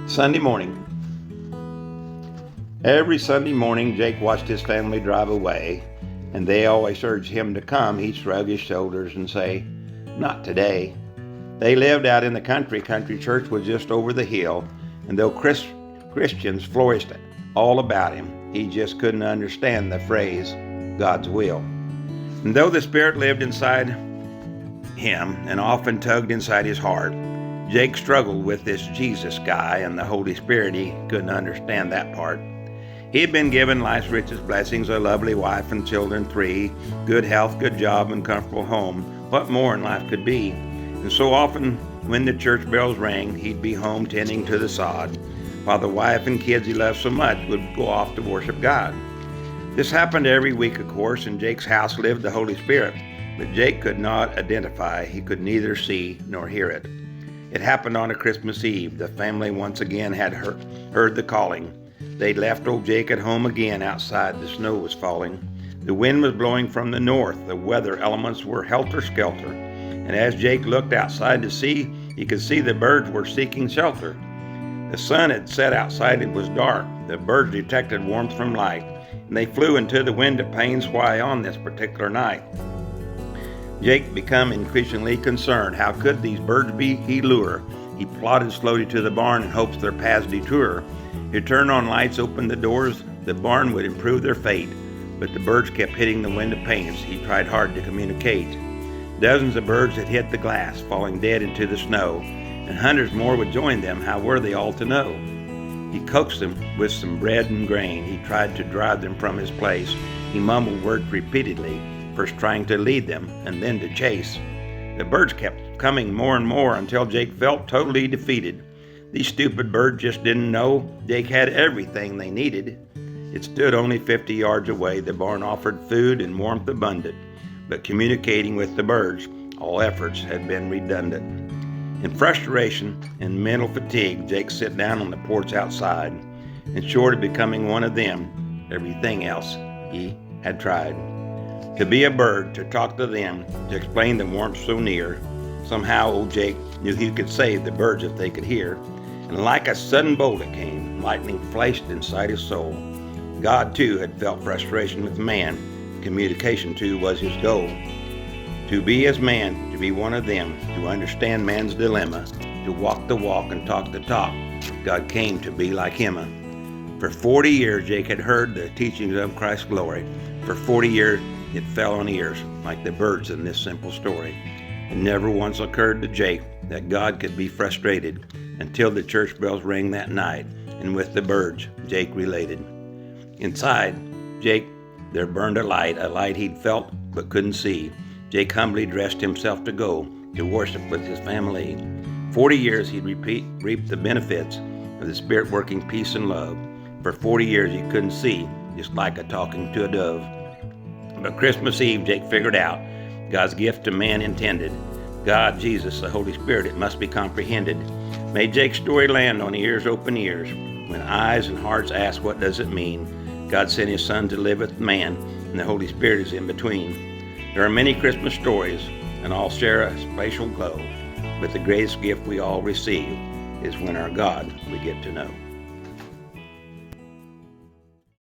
Sunday morning. Every Sunday morning, Jake watched his family drive away, and they always urged him to come. He'd shrug his shoulders and say, "Not today." They lived out in the country. Country church was just over the hill, and though Christians flourished all about him, he just couldn't understand the phrase, God's will. And though the Spirit lived inside him and often tugged inside his heart, Jake struggled with this Jesus guy and the Holy Spirit. He couldn't understand that part. He had been given life's richest blessings, a lovely wife and children 3, good health, good job, and comfortable home. What more in life could be? And so often when the church bells rang, he'd be home tending to the sod, while the wife and kids he loved so much would go off to worship God. This happened every week, of course. In Jake's house lived the Holy Spirit, but Jake could not identify. He could neither see nor hear it. It happened on a Christmas Eve. The family once again had heard the calling. They'd left old Jake at home again outside. The snow was falling. The wind was blowing from the north. The weather elements were helter-skelter. And as Jake looked outside to see, he could see the birds were seeking shelter. The sun had set outside. It was dark. The birds detected warmth from light, and they flew into the window panes. Why on this particular night? Jake became increasingly concerned. How could these birds be he lure? He plodded slowly to the barn in hopes their paths detour. He turned on lights, opened the doors. The barn would improve their fate, but the birds kept hitting the window panes. He tried hard to communicate. Dozens of birds had hit the glass, falling dead into the snow, and hundreds more would join them. How were they all to know? He coaxed them with some bread and grain. He tried to drive them from his place. He mumbled words repeatedly, first trying to lead them and then to chase. The birds kept coming more and more until Jake felt totally defeated. These stupid birds just didn't know Jake had everything they needed. It stood only 50 yards away. The barn offered food and warmth abundant, but communicating with the birds, all efforts had been redundant. In frustration and mental fatigue, Jake sat down on the porch outside, and short of becoming one of them, everything else he had tried. To be a bird, to talk to them, to explain the warmth so near. Somehow old Jake knew he could save the birds if they could hear. And like a sudden bolt it came, lightning flashed inside his soul. God too had felt frustration with man. Communication too was his goal. To be as man, to be one of them, to understand man's dilemma, to walk the walk and talk the talk. God came to be like him. For 40 years Jake had heard the teachings of Christ's glory. For 40 years it fell on ears like the birds in this simple story. It never once occurred to Jake that God could be frustrated until the church bells rang that night, and with the birds, Jake related. Inside Jake there burned a light he'd felt but couldn't see. Jake humbly dressed himself to go to worship with his family. 40 years he'd reaped the benefits of the Spirit working peace and love. For 40 years he couldn't see, just like a talking to a dove. But Christmas Eve, Jake figured out God's gift to man intended. God, Jesus, the Holy Spirit, it must be comprehended. Made Jake's story land on open ears. When eyes and hearts ask, what does it mean? God sent his Son to live with man, and the Holy Spirit is in between. There are many Christmas stories, and all share a spatial glow. But the greatest gift we all receive is when our God we get to know.